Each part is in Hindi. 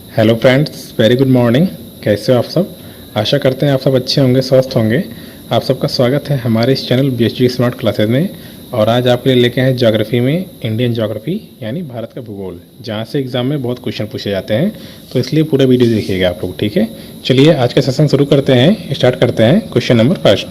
Hello friends, very good morning. कैसे हो आप सब? आशा करते हैं आप सब अच्छे होंगे, स्वस्थ होंगे। आप सबका स्वागत है हमारे इस चैनल BHG स्मार्ट क्लासेज में। और आज आपके लिए लेके आए ज्योग्राफी में इंडियन ज्योग्राफी यानी भारत का भूगोल, जहाँ से एग्जाम में बहुत क्वेश्चन पूछे जाते हैं। तो इसलिए पूरा वीडियो देखिएगा आप लोग, ठीक है। चलिए आज का सेशन शुरू करते हैं, स्टार्ट करते हैं। क्वेश्चन नंबर फर्स्ट,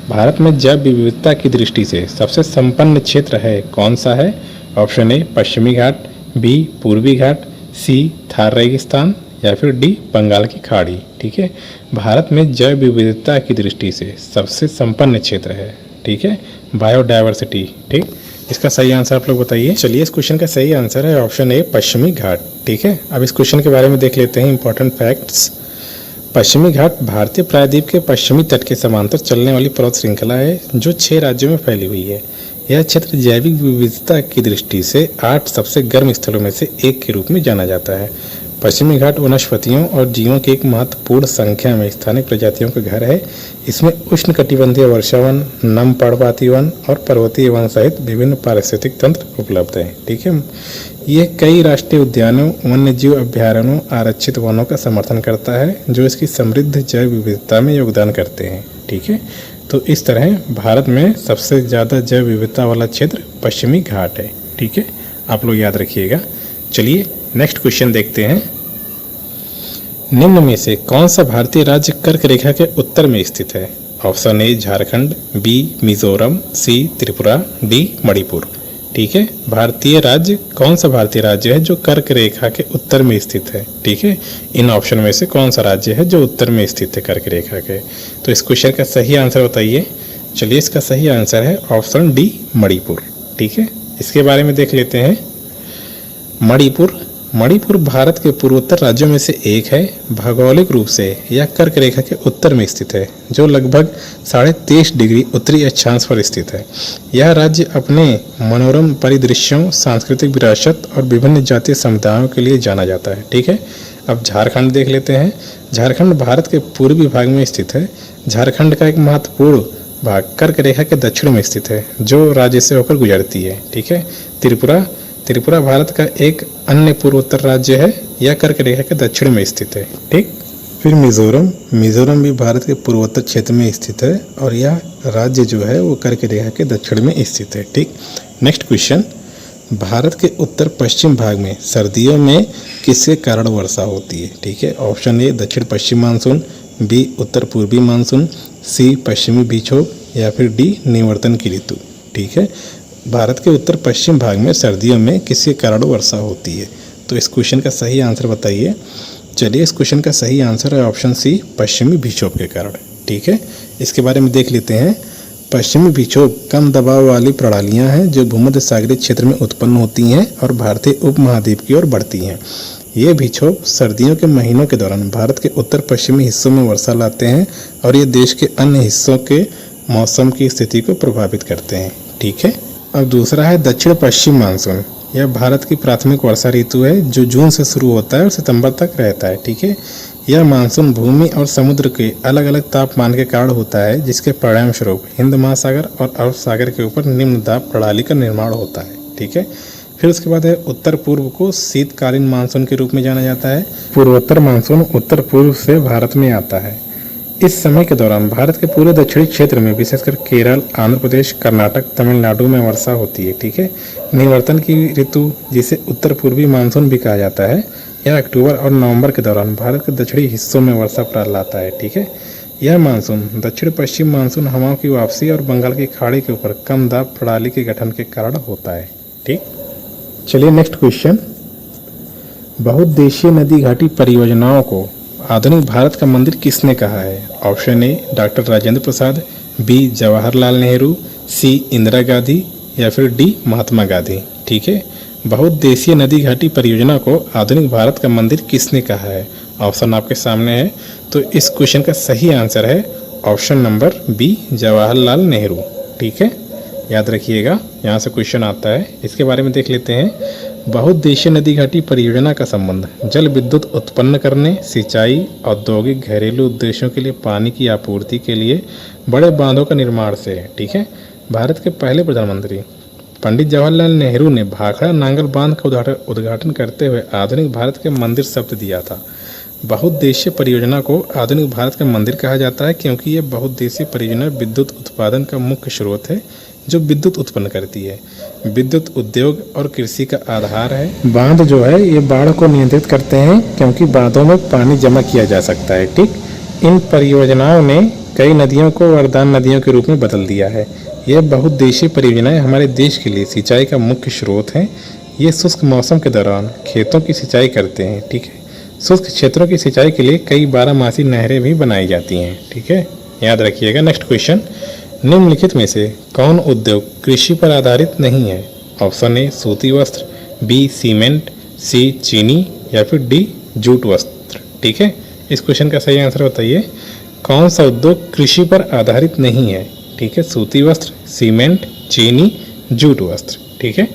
भारत में जैव विविधता की दृष्टि से सबसे संपन्न क्षेत्र है कौन सा है? ऑप्शन ए पश्चिमी घाट, बी पूर्वी घाट, सी थार रेगिस्तान, या फिर डी बंगाल की खाड़ी। ठीक है, भारत में जैव विविधता की दृष्टि से सबसे संपन्न क्षेत्र है, ठीक है, बायोडायवर्सिटी। ठीक, इसका सही आंसर आप लोग बताइए। चलिए, इस क्वेश्चन का सही आंसर है ऑप्शन ए पश्चिमी घाट। ठीक है, अब इस क्वेश्चन के बारे में देख लेते हैं इंपॉर्टेंट फैक्ट्स। पश्चिमी घाट भारतीय प्रायद्वीप के पश्चिमी तट के समांतर चलने वाली पर्वत श्रृंखला है जो 6 राज्यों में फैली हुई है। यह क्षेत्र जैविक विविधता की दृष्टि से 8 सबसे गर्म स्थलों में से एक के रूप में जाना जाता है। पश्चिमी घाट वनस्पतियों और जीवों की एक महत्वपूर्ण संख्या में स्थानिक प्रजातियों का घर है। इसमें उष्णकटिबंधीय वर्षावन, नम पर्णपाती वन और पर्वतीय वन सहित विभिन्न पारिस्थितिक तंत्र उपलब्ध हैं। ठीक है, ये कई राष्ट्रीय उद्यानों, वन्यजीव अभ्यारण्यों, आरक्षित वनों का समर्थन करता है जो इसकी समृद्ध जैव विविधता में योगदान करते हैं। ठीक है, तो इस तरह भारत में सबसे ज़्यादा जैव विविधता वाला क्षेत्र पश्चिमी घाट है। ठीक है, आप लोग याद रखिएगा। चलिए नेक्स्ट क्वेश्चन देखते हैं। निम्न में से कौन सा भारतीय राज्य कर्क रेखा के उत्तर में स्थित है? Option A Jharkhand, B Mizoram, C Tripura, D Manipur. ठीक है, भारतीय राज्य कौन सा भारतीय राज्य है जो कर्क रेखा के उत्तर में स्थित है? ठीक है, इन ऑप्शन में से कौन सा राज्य है जो उत्तर में स्थित है कर्क रेखा के? तो इस क्वेश्चन का सही आंसर बताइए। चलिए, इसका सही आंसर है ऑप्शन डी मणिपुर। ठीक है, इसके बारे में देख लेते हैं। मणिपुर भारत के पूर्वोत्तर राज्यों में से एक है। भौगोलिक रूप से यह कर्क रेखा के उत्तर में स्थित है जो लगभग 23.5 डिग्री उत्तरी अक्षांश पर स्थित है। यह राज्य अपने मनोरम परिदृश्यों, सांस्कृतिक विरासत और विभिन्न जातीय समुदायों के लिए जाना जाता है। ठीक है, अब झारखंड देख लेते हैं। झारखंड भारत के पूर्वी भाग में स्थित है। झारखंड का एक महत्वपूर्ण भाग कर्क रेखा के दक्षिण में स्थित है जो राज्य से होकर गुजरती है। ठीक है, त्रिपुरा भारत का एक अन्य पूर्वोत्तर राज्य है। यह कर्क रेखा के दक्षिण में स्थित है। ठीक, फिर मिजोरम भी भारत के पूर्वोत्तर क्षेत्र में स्थित है और यह राज्य जो है वो कर्क रेखा के दक्षिण में स्थित है। ठीक, नेक्स्ट क्वेश्चन, भारत के उत्तर पश्चिम भाग में सर्दियों में किसके कारण वर्षा होती है? ठीक है, ऑप्शन ए दक्षिण पश्चिम मानसून, बी उत्तर पूर्वी मानसून, सी पश्चिमी विक्षोभ, या फिर डी निवर्तन की ऋतु। ठीक है, भारत के उत्तर पश्चिम भाग में सर्दियों में किसके कारण वर्षा होती है? तो इस क्वेश्चन का सही आंसर बताइए। चलिए, इस क्वेश्चन का सही आंसर है ऑप्शन सी पश्चिमी विक्षोभ के कारण। ठीक है, इसके बारे में देख लेते हैं। पश्चिमी विक्षोभ कम दबाव वाली प्रणालियां हैं जो भूमध्य सागरीय क्षेत्र में उत्पन्न होती हैं और भारतीय उपमहाद्वीप की ओर बढ़ती हैं। ये विक्षोभ सर्दियों के महीनों के दौरान भारत के उत्तर पश्चिमी हिस्सों में वर्षा लाते हैं और ये देश के अन्य हिस्सों के मौसम की स्थिति को प्रभावित करते हैं। ठीक है, अब दूसरा है दक्षिण पश्चिम मानसून। यह भारत की प्राथमिक वर्षा ऋतु है जो जून से शुरू होता है और सितंबर तक रहता है। ठीक है, यह मानसून भूमि और समुद्र के अलग अलग तापमान के कारण होता है जिसके परिणाम स्वरूप हिंद महासागर और अरब सागर के ऊपर निम्न दाब प्रणाली का निर्माण होता है। ठीक है, फिर उसके बाद है उत्तर पूर्व को शीतकालीन मानसून के रूप में जाना जाता है। पूर्वोत्तर मानसून उत्तर पूर्व से भारत में आता है। इस समय के दौरान भारत के पूरे दक्षिणी क्षेत्र में विशेषकर केरल, आंध्र प्रदेश, कर्नाटक, तमिलनाडु में वर्षा होती है। ठीक है, निवर्तन की ऋतु जिसे उत्तर पूर्वी मानसून भी कहा जाता है, यह अक्टूबर और नवंबर के दौरान भारत के दक्षिणी हिस्सों में वर्षा लाता है। ठीक है, यह मानसून दक्षिण पश्चिम मानसून हवाओं की वापसी और बंगाल की खाड़ी के ऊपर कम दाब प्रणाली के गठन के कारण होता है। ठीक, चलिए नेक्स्ट क्वेश्चन, बहुउद्देशीय नदी घाटी परियोजनाओं को आधुनिक भारत का मंदिर किसने कहा है? Option A doctor Rajendra Prasad, B Jawaharlal Nehru, C Indira Gandhi, या फिर डी महात्मा गांधी। ठीक है, बहुउद्देशीय नदी घाटी परियोजना को आधुनिक भारत का मंदिर किसने कहा है? ऑप्शन आपके सामने है। तो इस क्वेश्चन का सही आंसर है option number B Jawaharlal Nehru. ठीक है, याद रखिएगा, यहाँ से क्वेश्चन आता है। इसके बारे में देख लेते हैं। बहुउद्देशीय नदी घाटी परियोजना का संबंध जल विद्युत उत्पन्न करने, सिंचाई, औद्योगिक, घरेलू उद्देश्यों के लिए पानी की आपूर्ति के लिए बड़े बांधों का निर्माण से है। ठीक है, भारत के पहले प्रधानमंत्री पंडित जवाहरलाल नेहरू ने भाखड़ा नांगल बांध का उद्घाटन करते हुए आधुनिक भारत के मंदिर शब्द दिया था। बहुउद्देशीय परियोजना को आधुनिक भारत का मंदिर कहा जाता है क्योंकि यह बहुउद्देशीय परियोजना विद्युत उत्पादन का मुख्य स्रोत है जो विद्युत उत्पन्न करती है। विद्युत उद्योग और कृषि का आधार है। बांध जो है ये बाढ़ को नियंत्रित करते हैं क्योंकि बांधों में पानी जमा किया जा सकता है। ठीक, इन परियोजनाओं ने कई नदियों को वरदान नदियों के रूप में बदल दिया है। यह बहुउद्देशीय परियोजनाएं हमारे देश के लिए सिंचाई का मुख्य स्रोत हैं। ये शुष्क मौसम के दौरान खेतों की सिंचाई करते हैं। ठीक है, शुष्क क्षेत्रों की सिंचाई के लिए कई बारहमासी नहरें भी बनाई जाती हैं। ठीक है, याद रखिएगा। नेक्स्ट क्वेश्चन, निम्नलिखित में से कौन उद्योग कृषि पर आधारित नहीं है? ऑप्शन ए सूती वस्त्र, बी सीमेंट, सी चीनी या फिर डी जूट वस्त्र। ठीक है, इस क्वेश्चन का सही आंसर बताइए। कौन सा उद्योग कृषि पर आधारित नहीं है? ठीक है, सूती वस्त्र, सीमेंट, चीनी, जूट वस्त्र। ठीक है,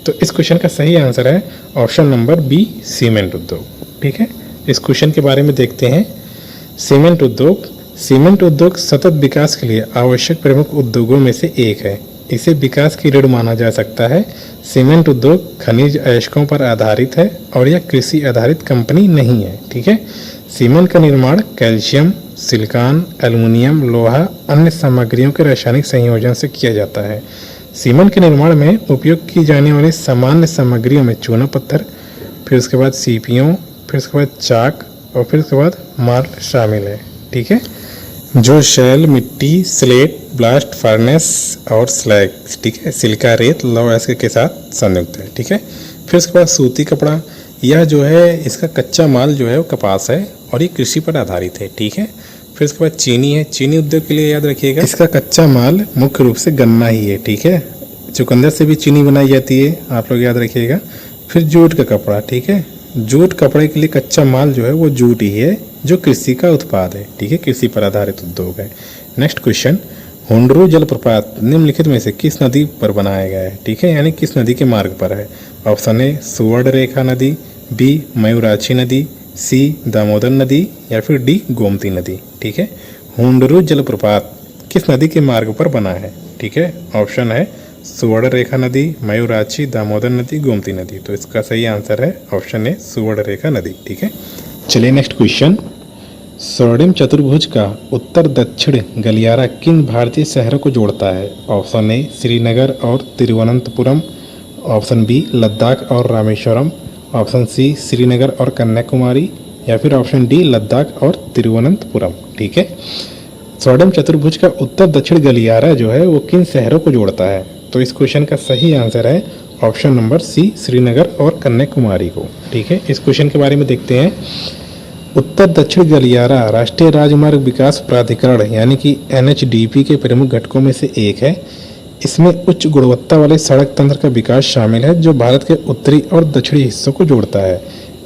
तो इस क्वेश्चन का सही आंसर है ऑप्शन नंबर बी सीमेंट उद्योग। ठीक है, इस क्वेश्चन के बारे में देखते हैं। सीमेंट उद्योग सतत विकास के लिए आवश्यक प्रमुख उद्योगों में से एक है। इसे विकास की रीढ़ माना जा सकता है। सीमेंट उद्योग खनिज अयस्कों पर आधारित है और यह कृषि आधारित कंपनी नहीं है। ठीक है, सीमेंट का निर्माण कैल्शियम, सिलिकॉन, एल्युमिनियम, लोहा, अन्य सामग्रियों के रासायनिक संयोजन से किया जाता है। सीमेंट के निर्माण में उपयोग की जाने वाली सामान्य सामग्रियों में चूना पत्थर, फिर उसके बाद सीपियों, फिर उसके बाद चाक और फिर उसके बाद मार्ल शामिल है। ठीक है, जो शैल, मिट्टी, स्लेट, ब्लास्ट फर्नेस और स्लैग, ठीक है, सिलिका रेत, लौह अयस्क के साथ संयुक्त है। ठीक है, फिर उसके बाद सूती कपड़ा, यह जो है इसका कच्चा माल जो है वो कपास है और ये कृषि पर आधारित है। ठीक है, फिर उसके बाद चीनी है। चीनी उद्योग के लिए याद रखिएगा इसका कच्चा माल मुख्य रूप से गन्ना ही है। ठीक है, चुकंदर से भी चीनी बनाई जाती है, आप लोग याद रखिएगा। फिर जूट का कपड़ा, ठीक है, जूट कपड़े के लिए कच्चा माल जो है वो जूट ही है जो कृषि का उत्पाद है। ठीक है, कृषि पर आधारित उद्योग है। नेक्स्ट क्वेश्चन, हुंडरू जलप्रपात निम्नलिखित में से किस नदी पर बनाया गया है? ठीक है, यानी किस नदी के मार्ग पर है? ऑप्शन ए सुवर्ण रेखा नदी, बी मयूराक्षी नदी, सी दामोदर नदी या फिर डी गोमती नदी। ठीक है, हुंडरू जलप्रपात किस नदी के मार्ग पर बना है? ठीक है, ऑप्शन है सुवर्ण रेखा नदी, मयूराक्षी, दामोदर नदी, गोमती नदी। तो इसका सही आंसर है ऑप्शन ए सुवर्ण रेखा नदी। ठीक है, चलिए नेक्स्ट क्वेश्चन, स्वर्णिम चतुर्भुज का उत्तर दक्षिण गलियारा किन भारतीय शहरों को जोड़ता है? ऑप्शन ए श्रीनगर और तिरुवनंतपुरम, ऑप्शन बी लद्दाख और रामेश्वरम, ऑप्शन सी श्रीनगर और कन्याकुमारी या फिर ऑप्शन डी लद्दाख और तिरुवनंतपुरम। ठीक है, स्वर्णिम चतुर्भुज का उत्तर दक्षिण गलियारा जो है वो किन शहरों को जोड़ता है? तो इस क्वेश्चन का सही आंसर है ऑप्शन नंबर सी श्रीनगर और कन्याकुमारी को। ठीक है, इस क्वेश्चन के बारे में देखते हैं। उत्तर दक्षिण गलियारा राष्ट्रीय राजमार्ग विकास प्राधिकरण यानी कि NHDP के प्रमुख घटकों में से एक है। इसमें उच्च गुणवत्ता वाले सड़क तंत्र का विकास शामिल है जो भारत के उत्तरी और दक्षिणी हिस्सों को जोड़ता है।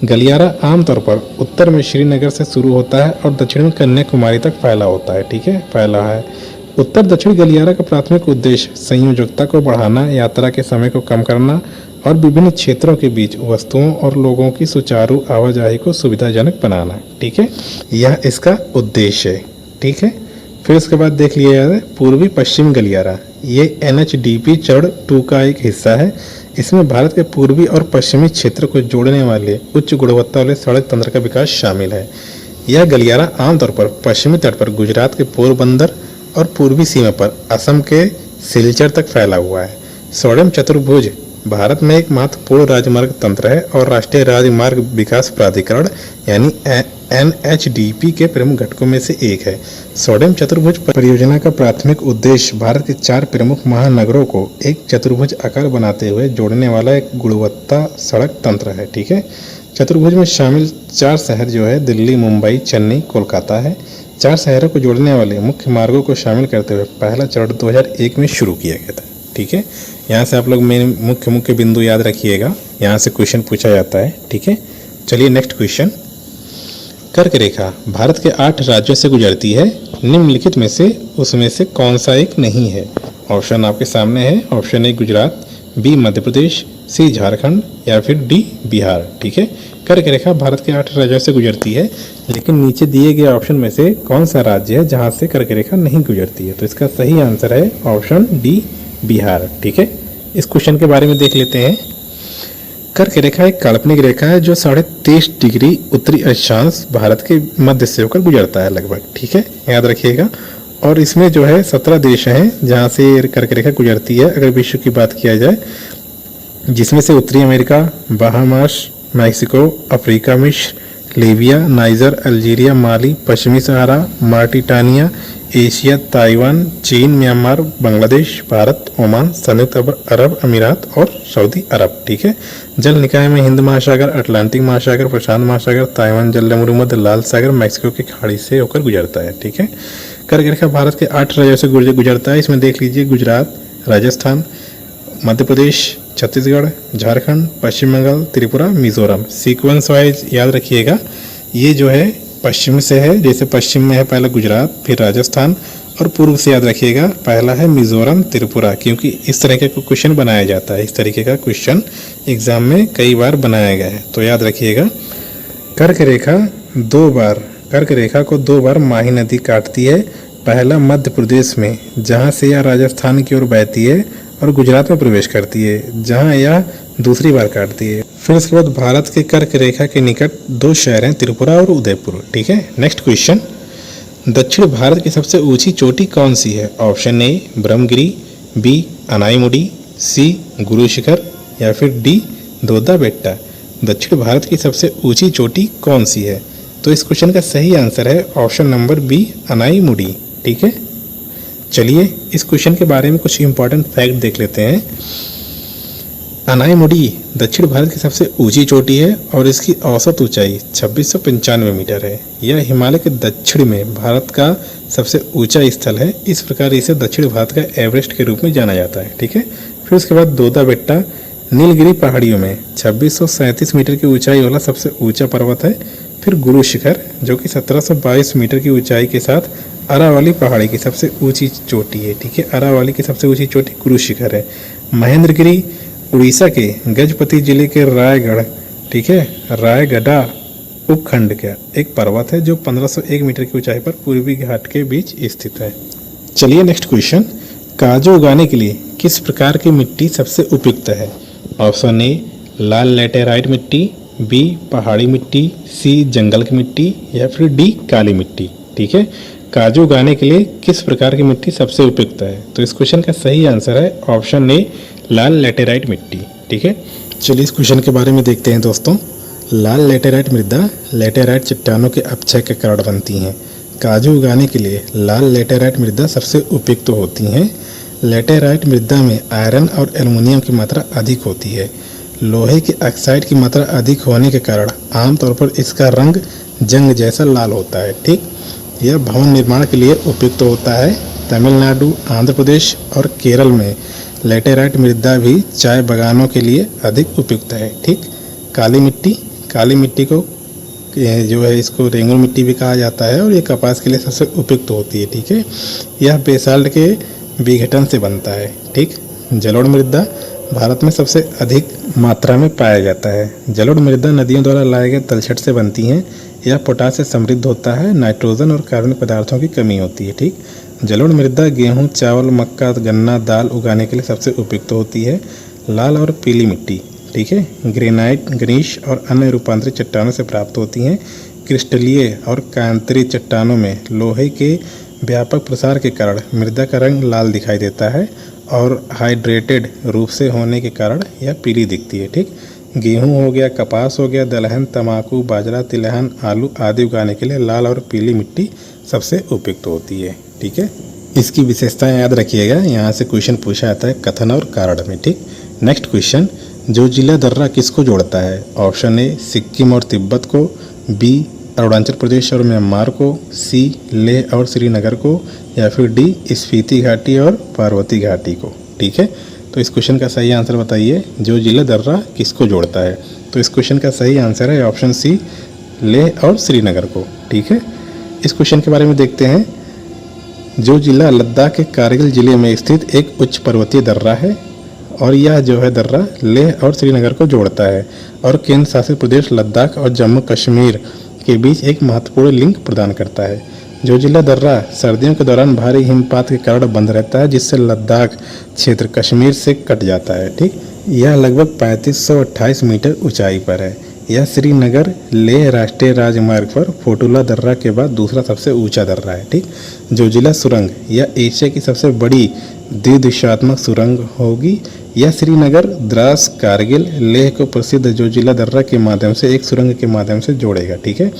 गलियारा आमतौर पर उत्तर में श्रीनगर से शुरू होता है और दक्षिण में कन्याकुमारी तक फैला होता है। ठीक है, फैला है। उत्तर दक्षिण गलियारा का प्राथमिक उद्देश्य संयोजकता को बढ़ाना, यात्रा के समय को कम करना और विभिन्न क्षेत्रों के बीच वस्तुओं और लोगों की सुचारू आवाजाही को सुविधाजनक बनाना। ठीक है, यह इसका उद्देश्य है। ठीक है, फिर उसके बाद देख लिया जाए पूर्वी पश्चिम गलियारा। ये NHDP चरण 2 का एक हिस्सा है। इसमें भारत के पूर्वी और पश्चिमी क्षेत्र को जोड़ने वाले उच्च गुणवत्ता वाले सड़क तंत्र का विकास शामिल है। यह गलियारा आमतौर पर पश्चिमी तट पर गुजरात के पोरबंदर और पूर्वी सीमा पर असम के सिलचर तक फैला हुआ है। स्वर्णिम चतुर्भुज भारत में एक महत्वपूर्ण राजमार्ग तंत्र है और राष्ट्रीय राजमार्ग विकास प्राधिकरण यानी NHDP के प्रमुख घटकों में से एक है। स्वर्णिम चतुर्भुज परियोजना का प्राथमिक उद्देश्य भारत के 4 प्रमुख महानगरों को एक चतुर्भुज आकार बनाते हुए जोड़ने वाला एक गुणवत्ता सड़क तंत्र है। ठीक है, चतुर्भुज में शामिल 4 शहर जो है दिल्ली, मुंबई, चेन्नई, कोलकाता है। 4 शहरों को जोड़ने वाले मुख्य मार्गों को शामिल करते हुए पहला चरण 2001 में शुरू किया गया था। ठीक है, यहाँ से आप लोग मेन मुख्य बिंदु याद रखिएगा, यहाँ से क्वेश्चन पूछा जाता है। ठीक है, चलिए नेक्स्ट क्वेश्चन, कर्क रेखा भारत के 8 राज्यों से गुजरती है। निम्नलिखित में से उसमें से कौन सा एक नहीं है? ऑप्शन आपके सामने है। ऑप्शन ए गुजरात, बी मध्य प्रदेश, सी झारखंड या फिर डी बिहार। ठीक है, कर्क रेखा भारत के 8 राज्यों से गुजरती है, लेकिन नीचे दिए गए ऑप्शन में से कौन सा राज्य है जहां से कर्क रेखा नहीं गुजरती है? तो इसका सही आंसर है ऑप्शन डी बिहार। ठीक है, इस क्वेश्चन के बारे में देख लेते हैं। कर्क रेखा एक काल्पनिक रेखा है जो 23.5 डिग्री उत्तरी अक्षांश भारत के मध्य से होकर गुजरता है लगभग, ठीक है, याद रखिएगा। और इसमें जो है 17 देश हैं जहाँ से कर्क रेखा गुजरती है अगर विश्व की बात किया जाए, जिसमें से उत्तरी अमेरिका, बहामास, मैक्सिको, अफ्रीका, मिस्र, लीबिया, नाइजर, अल्जीरिया, माली, पश्चिमी सहारा, मार्टिटानिया, एशिया, ताइवान, चीन, म्यांमार, बांग्लादेश, भारत, ओमान, संयुक्त अरब अमीरात और सऊदी अरब, ठीक है। जल निकाय में हिंद महासागर, अटलांटिक महासागर, प्रशांत महासागर, ताइवान, जल मरुमध्य, लाल सागर, मैक्सिको की खाड़ी से होकर गुजरता है, ठीक है। कर्क रेखा भारत के 8 राज्यों से गुजरता है। इसमें देख लीजिए गुजरात, राजस्थान, मध्य प्रदेश, छत्तीसगढ़, झारखंड, पश्चिम बंगाल, त्रिपुरा, मिजोरम। सीक्वेंस वाइज याद रखिएगा, ये जो है पश्चिम से है, जैसे पश्चिम में है पहला गुजरात, फिर राजस्थान, और पूर्व से याद रखिएगा पहला है मिजोरम, त्रिपुरा, क्योंकि इस तरीके का क्वेश्चन बनाया जाता है। इस तरीके का क्वेश्चन एग्जाम में कई बार बनाया गया है, तो याद रखिएगा। कर्क रेखा को 2 बार माही नदी काटती है। पहला मध्य प्रदेश में, जहाँ से यह राजस्थान की ओर बहती है, और गुजरात में प्रवेश करती है, जहाँ यह दूसरी बार काटती है। फिर उसके बाद भारत के कर्क रेखा के निकट 2 शहर हैं, त्रिपुरा और उदयपुर, ठीक है। नेक्स्ट क्वेश्चन, दक्षिण भारत की सबसे ऊंची चोटी कौन सी है? Option A Brahmagiri, B Anamudi, C Guru Shikhar, या फिर डी दोदा बेट्टा। दक्षिण भारत की सबसे ऊंची चोटी कौन सी है? तो इस क्वेश्चन का सही आंसर है ऑप्शन नंबर बी अनाईमुडी, ठीक है। चलिए इस क्वेश्चन के बारे में कुछ इंपॉर्टेंट फैक्ट देख लेते हैं। अनाईमुडी दक्षिण भारत की सबसे ऊंची चोटी है और इसकी औसत ऊंचाई 2695 मीटर है। यह हिमालय के दक्षिण में भारत का सबसे ऊंचा स्थल है। इस प्रकार इसे दक्षिण भारत का एवरेस्ट के रूप में जाना जाता है, ठीक है। फिर उसके बाद दोदा बेट्टा नीलगिरी पहाड़ियों में 2637 मीटर की ऊंचाई वाला सबसे ऊंचा पर्वत है। फिर गुरु शिखर जो कि 1722 मीटर की ऊंचाई के साथ अरावली पहाड़ी की सबसे ऊंची चोटी है, ठीक है। अरावली की सबसे ऊंची चोटी गुरु शिखर है। महेंद्रगिरी उड़ीसा के गजपति जिले के रायगढ़, ठीक है, रायगढ़ा उपखंड का एक पर्वत है जो 1501 मीटर की ऊंचाई पर पूर्वी घाट के बीच स्थित है। चलिए नेक्स्ट क्वेश्चन, काजू उगाने के लिए किस प्रकार की मिट्टी सबसे उपयुक्त है? ऑप्शन ए लाल लैटेराइट मिट्टी, बी पहाड़ी मिट्टी, सी जंगल की मिट्टी, या फिर डी काली मिट्टी, ठीक है। काजू उगाने के लिए किस प्रकार की मिट्टी सबसे उपयुक्त है? तो इस क्वेश्चन का सही आंसर है ऑप्शन ए लाल लैटेराइट मिट्टी, ठीक है। चलिए इस क्वेश्चन के बारे में देखते हैं दोस्तों। लाल लैटेराइट मृदा लैटेराइट चट्टानों के अपक्षय के कारण बनती हैं। काजू उगाने के लिए लाल लैटेराइट मृदा सबसे उपयुक्त होती हैं। लैटेराइट मृदा में आयरन और एल्युमिनियम की मात्रा अधिक होती है। लोहे के ऑक्साइड की मात्रा अधिक होने के कारण आमतौर पर इसका रंग जंग जैसा लाल होता है, ठीक। यह भवन निर्माण के लिए उपयुक्त होता है। तमिलनाडु, आंध्र प्रदेश और केरल में लैटेराइट मृदा भी चाय बागानों के लिए अधिक उपयुक्त है, ठीक। काली मिट्टी को जो है इसको रेंगुर मिट्टी भी कहा जाता है और ये कपास के लिए सबसे उपयुक्त होती है, ठीक है। यह बेसाल्ट के विघटन से बनता है, ठीक। जलोढ़ मृदा भारत में सबसे अधिक मात्रा में पाया जाता है। जलोढ़ मृदा नदियों द्वारा लाए गए तलछट से बनती हैं। यह पोटास से समृद्ध होता है। नाइट्रोजन और कार्बन पदार्थों की कमी होती है, ठीक। जलोढ़ मृदा गेहूं, चावल, मक्का, गन्ना, दाल उगाने के लिए सबसे उपयुक्त होती है। लाल और पीली मिट्टी, ठीक है, ग्रेनाइट, ग्नीश और अन्य रूपांतरित चट्टानों से प्राप्त होती हैं। क्रिस्टलीय और कांतरीय चट्टानों में लोहे के व्यापक प्रसार के कारण मृदा का रंग लाल दिखाई देता है और हाइड्रेटेड रूप से होने के कारण यह पीली दिखती है, ठीक। गेहूं हो गया, कपास हो गया, दलहन, तंबाकू, बाजरा, तिलहन, आलू आदि उगाने के लिए लाल और पीली मिट्टी सबसे उपयुक्त होती है, ठीक है। इसकी विशेषताएं याद रखिएगा, यहाँ से क्वेश्चन पूछा जाता है कथन और कारण में, ठीक। नेक्स्ट क्वेश्चन, जोजिला दर्रा किसको जोड़ता है? ऑप्शन ए सिक्किम और तिब्बत को, बी अरुणाचल प्रदेश और म्यांमार को, सी लेह और श्रीनगर को, या फिर डी स्पीति घाटी और पार्वती घाटी को, ठीक है। तो इस क्वेश्चन का सही आंसर बताइए, जोजिला दर्रा किसको जोड़ता है? तो इस क्वेश्चन का सही आंसर है ऑप्शन सी लेह और श्रीनगर को, ठीक है। इस क्वेश्चन के बारे में देखते हैं। जोजिला लद्दाख के कारगिल जिले में स्थित एक उच्च पर्वतीय दर्रा है और यह जो है दर्रा लेह और श्रीनगर को जोड़ता है और केंद्र शासित प्रदेश लद्दाख और जम्मू कश्मीर के बीच एक महत्वपूर्ण लिंक प्रदान करता है। जोजिला दर्रा सर्दियों के दौरान भारी हिमपात के कारण बंद रहता है, जिससे लद्दाख क्षेत्र कश्मीर से कट जाता है। ठीक, यह लगभग 3528 मीटर ऊंचाई पर है। यह श्रीनगर लेह राष्ट्रीय राजमार्ग पर फोटुला दर्रा के बाद दूसरा सबसे ऊंचा दर्रा है। ठीक, जोजिला सुरंग यह एशिया की सबसे बड़ी द्विदिशात्मक सुरंग होगी। यह श्रीनगर, द्रास, कारगिल, लेह को प्रसिद्ध जोजिला दर्रा के माध्यम से एक सुरंग के माध्यम से जोड़ेगा। ठीक है,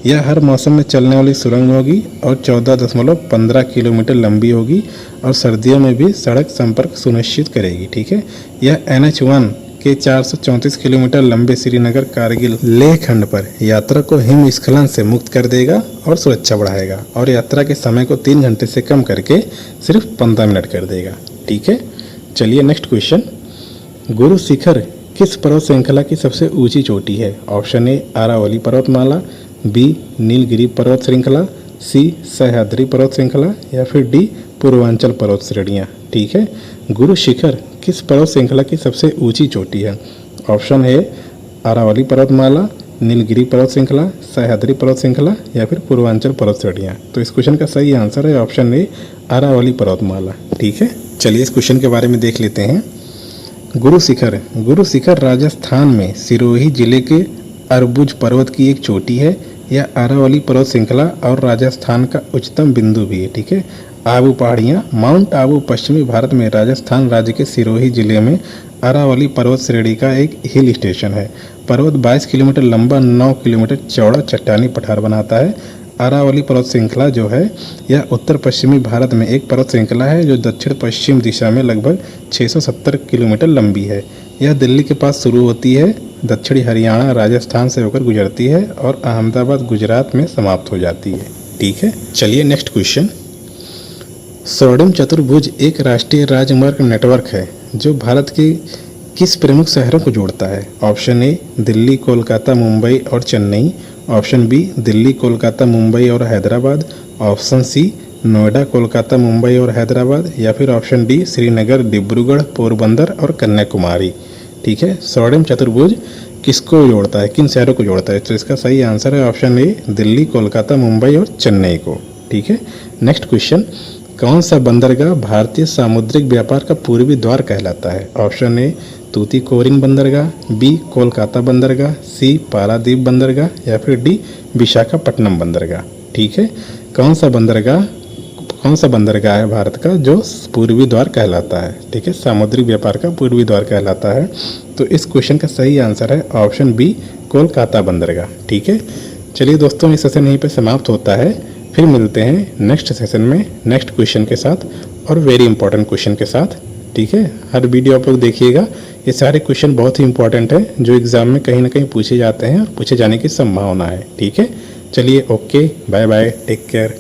यह हर मौसम में चलने वाली सुरंग होगी और 14.15 किलोमीटर लंबी होगी और सर्दियों में भी सड़क संपर्क सुनिश्चित करेगी। ठीक है, यह NH1 के 434 किलोमीटर लंबे श्रीनगर कारगिल लेह खंड पर यात्रा को हिमस्खलन से मुक्त कर देगा और सुरक्षा बढ़ाएगा और यात्रा के समय को 3 घंटे से कम करके सिर्फ 15 मिनट कर देगा। ठीक है, चलिए नेक्स्ट क्वेश्चन। गुरु शिखर किस पर्वत श्रृंखला की सबसे ऊंची चोटी है? ऑप्शन ए आरावली पर्वतमाला, बी नीलगिरी पर्वत श्रृंखला, सी सह्याद्री पर्वत श्रृंखला या फिर डी पूर्वांचल पर्वत श्रेणियाँ। ठीक है, गुरु शिखर किस पर्वत श्रृंखला की सबसे ऊंची चोटी है? ऑप्शन है अरावली पर्वतमाला, नीलगिरी पर्वत श्रृंखला, सह्याद्री पर्वत श्रृंखला या फिर पूर्वांचल पर्वत श्रेणियाँ। तो इस क्वेश्चन का सही आंसर है ऑप्शन ए अरावली पर्वतमाला। ठीक है, चलिए इस क्वेश्चन के बारे में देख लेते हैं। गुरु शिखर राजस्थान में सिरोही जिले के अरबुज पर्वत की एक चोटी है। यह अरावली पर्वत श्रृंखला और राजस्थान का उच्चतम बिंदु भी है। ठीक है, आबू पहाड़ियाँ माउंट आबू पश्चिमी भारत में राजस्थान राज्य के सिरोही जिले में अरावली पर्वत श्रेणी का एक हिल स्टेशन है। पर्वत 22 किलोमीटर लंबा, 9 किलोमीटर चौड़ा चट्टानी पठार बनाता है। अरावली पर्वत श्रृंखला जो है यह उत्तर पश्चिमी भारत में एक पर्वत श्रृंखला है जो दक्षिण पश्चिम दिशा में लगभग 670 किलोमीटर लंबी है। यह दिल्ली के पास शुरू होती है, दक्षिणी हरियाणा राजस्थान से होकर गुजरती है और अहमदाबाद गुजरात में समाप्त हो जाती है। ठीक है, चलिए नेक्स्ट क्वेश्चन। स्वर्णिम चतुर्भुज एक राष्ट्रीय राजमार्ग नेटवर्क है जो भारत के किस प्रमुख शहरों को जोड़ता है? ऑप्शन ए दिल्ली, कोलकाता, मुंबई और चेन्नई, ऑप्शन बी दिल्ली, कोलकाता, मुंबई और हैदराबाद, ऑप्शन सी नोएडा, कोलकाता, मुंबई और हैदराबाद या फिर ऑप्शन डी श्रीनगर, डिब्रूगढ़, पोरबंदर और कन्याकुमारी। ठीक है, स्वर्णिम चतुर्भुज किसको जोड़ता है, किन शहरों को जोड़ता है? तो इसका सही आंसर है ऑप्शन ए दिल्ली, कोलकाता, मुंबई और चेन्नई को। ठीक है, नेक्स्ट क्वेश्चन। कौन सा बंदरगाह भारतीय सामुद्रिक व्यापार का पूर्वी द्वार कहलाता है? ऑप्शन ए तूतीकोरिन बंदरगाह, बी कोलकाता बंदरगाह, सी पारादीप बंदरगाह या फिर डी विशाखापट्टनम बंदरगाह। ठीक है, कौन सा बंदरगाह है भारत का जो पूर्वी द्वार कहलाता है? ठीक है, सामुद्रिक व्यापार का पूर्वी द्वार कहलाता है। तो इस क्वेश्चन का सही आंसर है ऑप्शन बी कोलकाता बंदरगाह। ठीक है, चलिए दोस्तों, इस सेशन यहीं पे समाप्त होता है। फिर मिलते हैं नेक्स्ट सेशन में नेक्स्ट क्वेश्चन के साथ और वेरी इंपॉर्टेंट क्वेश्चन के साथ। ठीक है, हर वीडियो आप लोग देखिएगा, ये सारे क्वेश्चन बहुत ही इंपॉर्टेंट है जो एग्जाम में कहीं ना कहीं पूछे जाते हैं और पूछे जाने की संभावना है। ठीक है, चलिए okay, bye bye, take care.